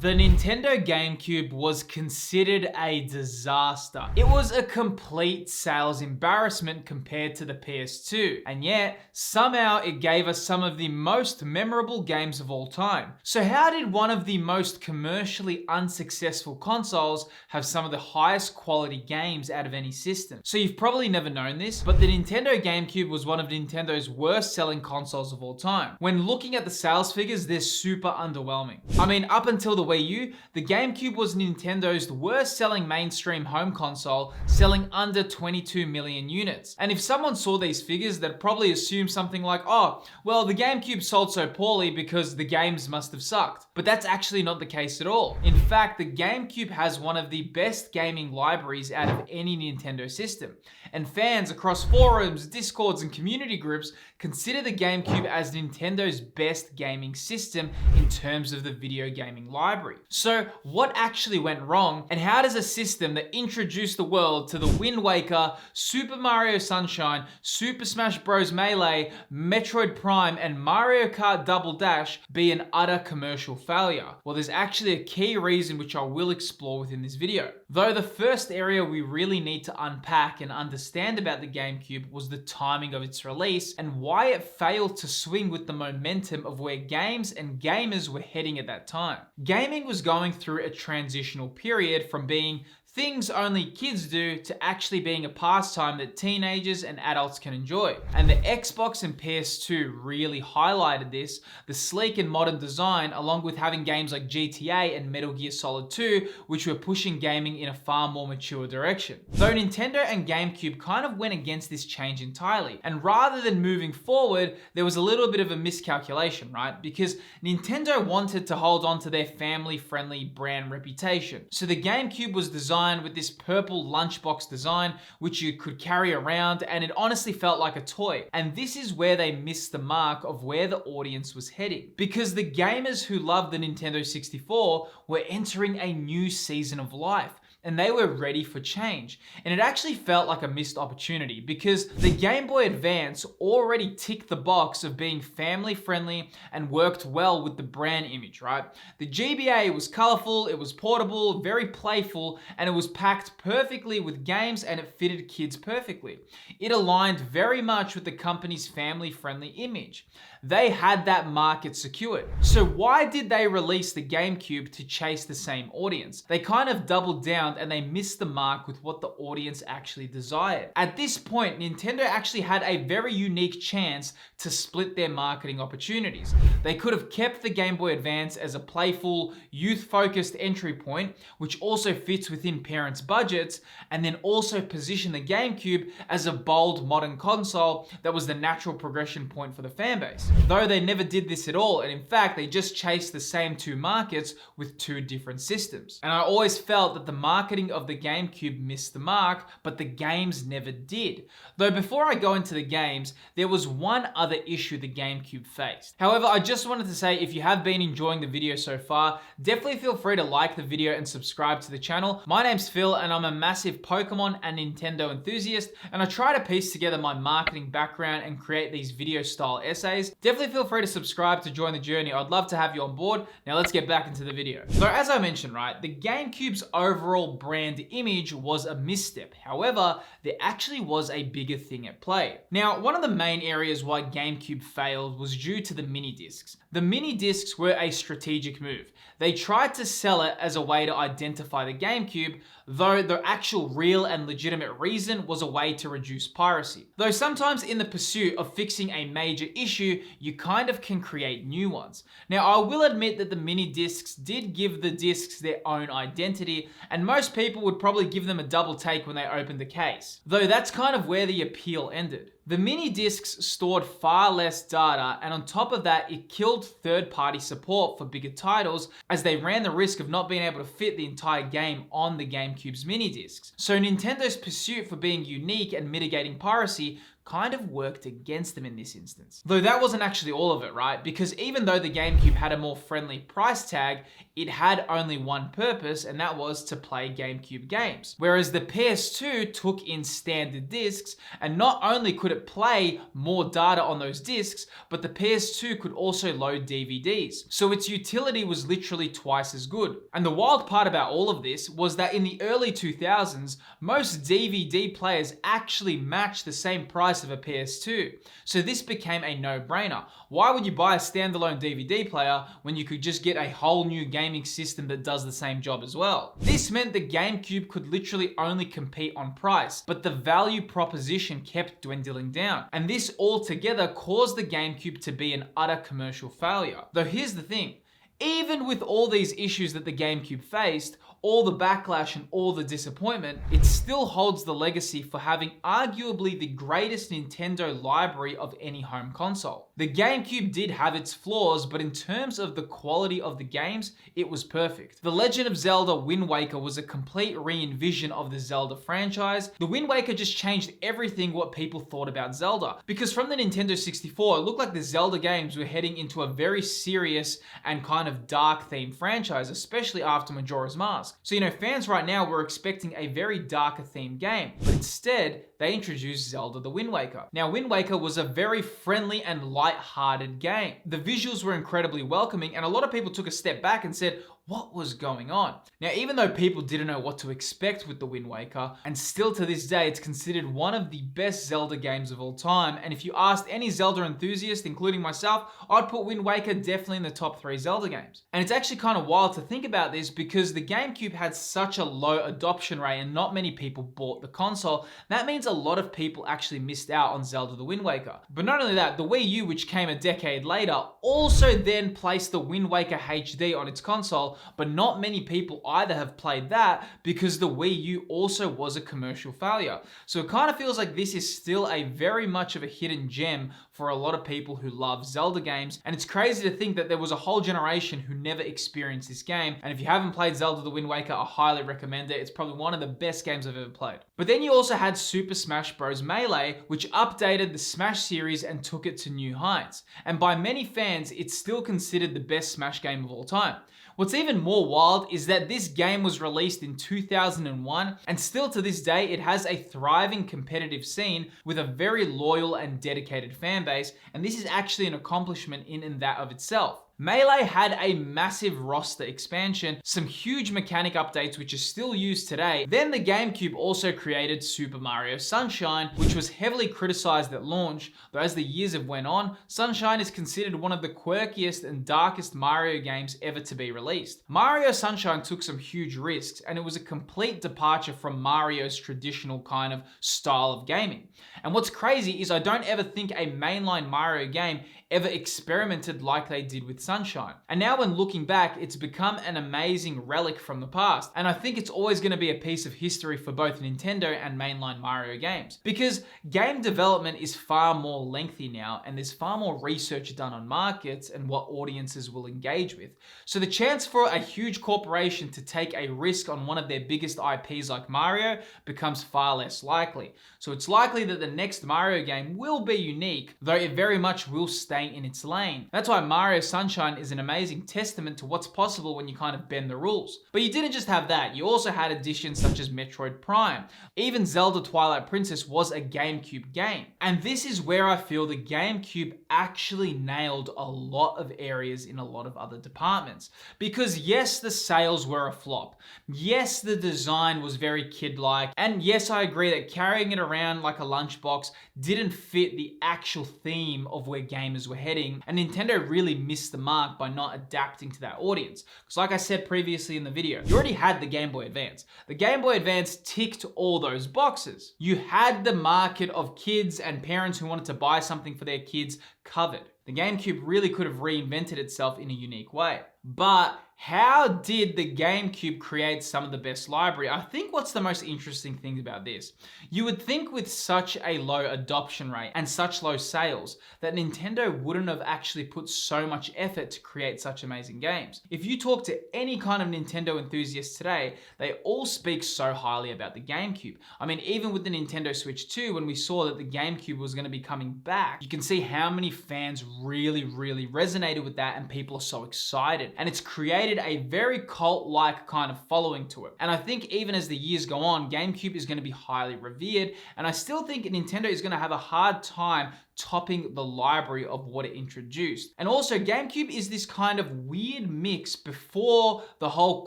The Nintendo GameCube was considered a disaster. It was a complete sales embarrassment compared to the PS2, and yet somehow it gave us some of the most memorable games of all time. So how did one of the most commercially unsuccessful consoles have some of the highest quality games out of any system? So you've probably never known this, but the Nintendo GameCube was one of Nintendo's worst selling consoles of all time. When looking at the sales figures, they're super underwhelming. I mean, up until the Wii U, the GameCube was Nintendo's worst selling mainstream home console, selling under 22 million units. And if someone saw these figures, they'd probably assume something like, oh, well, the GameCube sold so poorly because the games must have sucked. But that's actually not the case at all. In fact, the GameCube has one of the best gaming libraries out of any Nintendo system. And fans across forums, discords, and community groups consider the GameCube as Nintendo's best gaming system in terms of the video gaming library. So what actually went wrong, and how does a system that introduced the world to the Wind Waker, Super Mario Sunshine, Super Smash Bros. Melee, Metroid Prime, and Mario Kart Double Dash be an utter commercial failure? Well, there's actually a key reason which I will explore within this video. Though the first area we really need to unpack and understand about the GameCube was the timing of its release and why it failed to swing with the momentum of where games and gamers were heading at that time. Gaming was going through a transitional period from being things only kids do to actually being a pastime that teenagers and adults can enjoy. And the Xbox and PS2 really highlighted this, the sleek and modern design, along with having games like GTA and Metal Gear Solid 2, which were pushing gaming in a far more mature direction. Though Nintendo and GameCube kind of went against this change entirely, and rather than moving forward, there was a little bit of a miscalculation, right? Because Nintendo wanted to hold on to their family-friendly brand reputation. So the GameCube was designed with this purple lunchbox design, which you could carry around, and it honestly felt like a toy. And this is where they missed the mark of where the audience was heading. Because the gamers who loved the Nintendo 64 were entering a new season of life, and they were ready for change. And it actually felt like a missed opportunity because the Game Boy Advance already ticked the box of being family friendly and worked well with the brand image, right? The GBA was colorful, it was portable, very playful, and it was packed perfectly with games, and it fitted kids perfectly. It aligned very much with the company's family friendly image. They had that market secured. So why did they release the GameCube to chase the same audience? They kind of doubled down and they missed the mark with what the audience actually desired. At this point, Nintendo actually had a very unique chance to split their marketing opportunities. They could have kept the Game Boy Advance as a playful, youth-focused entry point, which also fits within parents' budgets, and then also position the GameCube as a bold modern console that was the natural progression point for the fanbase. Though they never did this at all, and in fact, they just chased the same two markets with two different systems. And I always felt that the marketing of the GameCube missed the mark, but the games never did. Though before I go into the games, there was one other issue the GameCube faced. However, I just wanted to say, if you have been enjoying the video so far, definitely feel free to like the video and subscribe to the channel. My name's Phil, and I'm a massive Pokemon and Nintendo enthusiast, and I try to piece together my marketing background and create these video style essays. Definitely feel free to subscribe to join the journey. I'd love to have you on board. Now let's get back into the video. So as I mentioned, right, the GameCube's overall brand image was a misstep. However, there actually was a bigger thing at play. Now, one of the main areas why GameCube failed was due to the mini discs. The mini discs were a strategic move. They tried to sell it as a way to identify the GameCube, though the actual real and legitimate reason was a way to reduce piracy. Though sometimes in the pursuit of fixing a major issue, you kind of can create new ones. Now, I will admit that the mini discs did give the discs their own identity, and most people would probably give them a double take when they opened the case. Though that's kind of where the appeal ended. The mini discs stored far less data, and on top of that, it killed third-party support for bigger titles as they ran the risk of not being able to fit the entire game on the GameCube's mini discs. So Nintendo's pursuit for being unique and mitigating piracy kind of worked against them in this instance. Though that wasn't actually all of it, right? Because even though the GameCube had a more friendly price tag, it had only one purpose, and that was to play GameCube games. Whereas the PS2 took in standard discs, and not only could it play more data on those discs, but the PS2 could also load DVDs. So its utility was literally twice as good. And the wild part about all of this was that in the early 2000s, most DVD players actually matched the same price of a PS2. So this became a no-brainer. Why would you buy a standalone DVD player when you could just get a whole new gaming system that does the same job as well? This meant the GameCube could literally only compete on price, but the value proposition kept dwindling down. And this altogether caused the GameCube to be an utter commercial failure. Though here's the thing, even with all these issues that the GameCube faced, all the backlash and all the disappointment, it still holds the legacy for having arguably the greatest Nintendo library of any home console. The GameCube did have its flaws, but in terms of the quality of the games, it was perfect. The Legend of Zelda Wind Waker was a complete re-envision of the Zelda franchise. The Wind Waker just changed everything what people thought about Zelda. Because from the Nintendo 64, it looked like the Zelda games were heading into a very serious and kind of dark themed franchise, especially after Majora's Mask. So, fans right now were expecting a very darker themed game, but instead, they introduced Zelda the Wind Waker. Now, Wind Waker was a very friendly and light-hearted game. The visuals were incredibly welcoming, and a lot of people took a step back and said, what was going on? Now, even though people didn't know what to expect with the Wind Waker, and still to this day, it's considered one of the best Zelda games of all time, and if you asked any Zelda enthusiast, including myself, I'd put Wind Waker definitely in the top 3 Zelda games. And it's actually kind of wild to think about this because the GameCube had such a low adoption rate and not many people bought the console. That means a lot of people actually missed out on Zelda the Wind Waker. But not only that, the Wii U, which came a decade later, also then placed the Wind Waker HD on its console, but not many people either have played that because the Wii U also was a commercial failure. So it kind of feels like this is still a very much of a hidden gem for a lot of people who love Zelda games, and it's crazy to think that there was a whole generation who never experienced this game, and if you haven't played Zelda the Wind Waker, I highly recommend it. It's probably one of the best games I've ever played. But then you also had Super Smash Bros. Melee, which updated the Smash series and took it to new heights, and by many fans, it's still considered the best Smash game of all time. What's even more wild is that this game was released in 2001, and still to this day, it has a thriving competitive scene with a very loyal and dedicated fan base, and this is actually an accomplishment in and that of itself. Melee had a massive roster expansion, some huge mechanic updates which are still used today. Then the GameCube also created Super Mario Sunshine, which was heavily criticized at launch, though as the years have went on, Sunshine is considered one of the quirkiest and darkest Mario games ever to be released. Mario Sunshine took some huge risks, and it was a complete departure from Mario's traditional kind of style of gaming. And what's crazy is I don't ever think a mainline Mario game ever experimented like they did with Sunshine. And now when looking back, it's become an amazing relic from the past. And I think it's always going to be a piece of history for both Nintendo and mainline Mario games. Because game development is far more lengthy now, and there's far more research done on markets and what audiences will engage with. So the chance for a huge corporation to take a risk on one of their biggest IPs like Mario becomes far less likely. So it's likely that the next Mario game will be unique, though it very much will stay in its lane. That's why Mario Sunshine is an amazing testament to what's possible when you kind of bend the rules. But you didn't just have that, you also had additions such as Metroid Prime. Even Zelda Twilight Princess was a GameCube game. And this is where I feel the GameCube actually nailed a lot of areas in a lot of other departments. Because yes, the sales were a flop. Yes, the design was very kid-like. And yes, I agree that carrying it around like a lunchbox didn't fit the actual theme of where gamers were heading, and Nintendo really missed the mark by not adapting to that audience. Because like I said previously in the video, you already had the Game Boy Advance. The Game Boy Advance ticked all those boxes. You had the market of kids and parents who wanted to buy something for their kids covered. The GameCube really could have reinvented itself in a unique way. But How did the GameCube create some of the best library? I think what's the most interesting thing about this, you would think with such a low adoption rate and such low sales that Nintendo wouldn't have actually put so much effort to create such amazing games. If you talk to any kind of Nintendo enthusiast today, they all speak so highly about the GameCube. I mean, even with the Nintendo Switch 2, when we saw that the GameCube was going to be coming back, you can see how many fans really resonated with that, and people are so excited. And it's created a very cult-like kind of following to it. And I think even as the years go on, GameCube is going to be highly revered, and I still think Nintendo is going to have a hard time topping the library of what it introduced. And also, GameCube is this kind of weird mix before the whole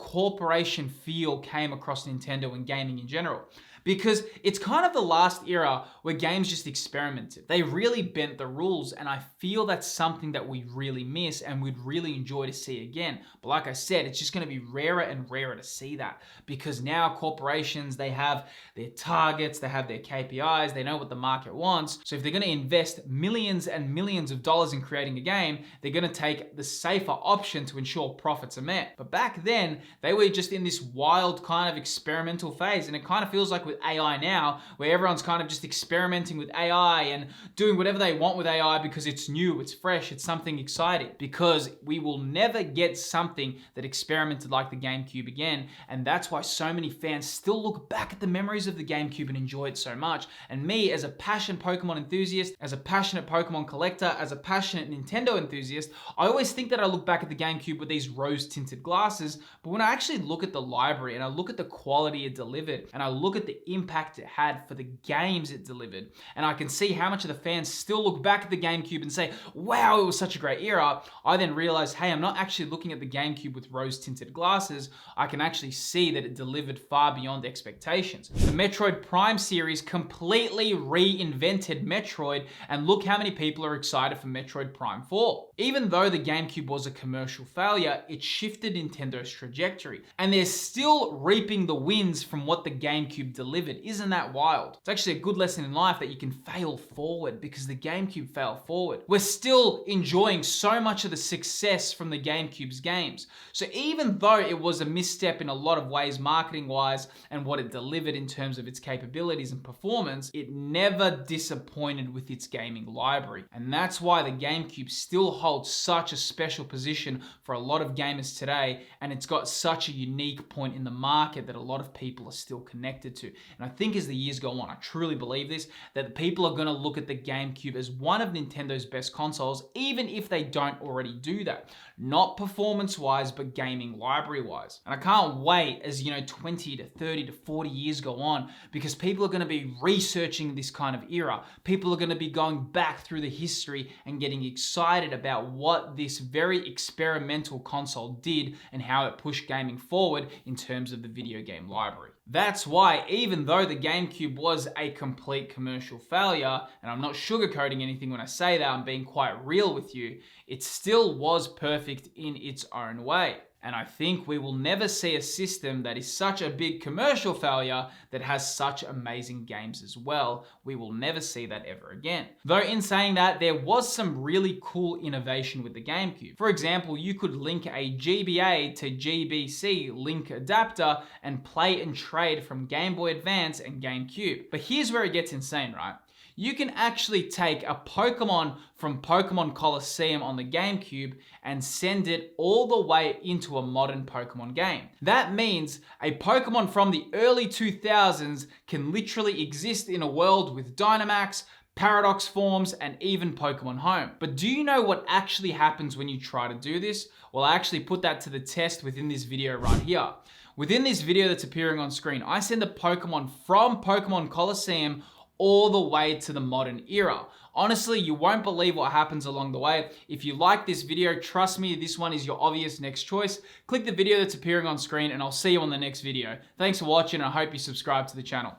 corporation feel came across Nintendo and gaming in general. Because it's kind of the last era where games just experimented. They really bent the rules, and I feel that's something that we really miss and we'd really enjoy to see again. But like I said, it's just gonna be rarer and rarer to see that, because now corporations, they have their targets, they have their KPIs, they know what the market wants. So if they're gonna invest millions and millions of dollars in creating a game, they're gonna take the safer option to ensure profits are met. But back then, they were just in this wild kind of experimental phase, and it kind of feels like with AI now, where everyone's kind of just experimenting with AI and doing whatever they want with AI because it's new, it's fresh, it's something exciting. Because we will never get something that experimented like the GameCube again, and that's why so many fans still look back at the memories of the GameCube and enjoy it so much. And me, as a passionate Pokemon enthusiast, as a passionate Pokemon collector, as a passionate Nintendo enthusiast, I always think that I look back at the GameCube with these rose-tinted glasses, but when I actually look at the library and I look at the quality it delivered, and I look at the impact it had for the games it delivered, and I can see how much of the fans still look back at the GameCube and say, wow, it was such a great era, I then realize, hey, I'm not actually looking at the GameCube with rose-tinted glasses. I can actually see that it delivered far beyond expectations. The Metroid Prime series completely reinvented Metroid, and look how many people are excited for Metroid Prime 4. Even though the GameCube was a commercial failure, it shifted Nintendo's trajectory, and they're still reaping the wins from what the GameCube delivered. Isn't that wild? It's actually a good lesson in life that you can fail forward, because the GameCube failed forward. We're still enjoying so much of the success from the GameCube's games. So even though it was a misstep in a lot of ways, marketing wise, and what it delivered in terms of its capabilities and performance, it never disappointed with its gaming library. And that's why the GameCube still holds such a special position for a lot of gamers today, and it's got such a unique point in the market that a lot of people are still connected to. And I think as the years go on, I truly believe this, that people are going to look at the GameCube as one of Nintendo's best consoles, even if they don't already do that. Not performance-wise, but gaming library-wise. And I can't wait as, 20 to 30 to 40 years go on, because people are going to be researching this kind of era. People are going to be going back through the history and getting excited about what this very experimental console did and how it pushed gaming forward in terms of the video game library. That's why, even though the GameCube was a complete commercial failure, and I'm not sugarcoating anything when I say that, I'm being quite real with you, it still was perfect in its own way. And I think we will never see a system that is such a big commercial failure that has such amazing games as well. We will never see that ever again. Though in saying that, there was some really cool innovation with the GameCube. For example, you could link a GBA to GBC link adapter and play and trade from Game Boy Advance and GameCube. But here's where it gets insane, right? You can actually take a Pokemon from Pokemon Coliseum on the GameCube and send it all the way into a modern Pokemon game. That means a Pokemon from the early 2000s can literally exist in a world with Dynamax, Paradox forms, and even Pokemon Home. But do you know what actually happens when you try to do this? Well, I actually put that to the test within this video right here. Within this video that's appearing on screen, I send a Pokemon from Pokemon Coliseum all the way to the modern era. Honestly, you won't believe what happens along the way. If you like this video, trust me, this one is your obvious next choice. Click the video that's appearing on screen, and I'll see you on the next video. Thanks for watching, and I hope you subscribe to the channel.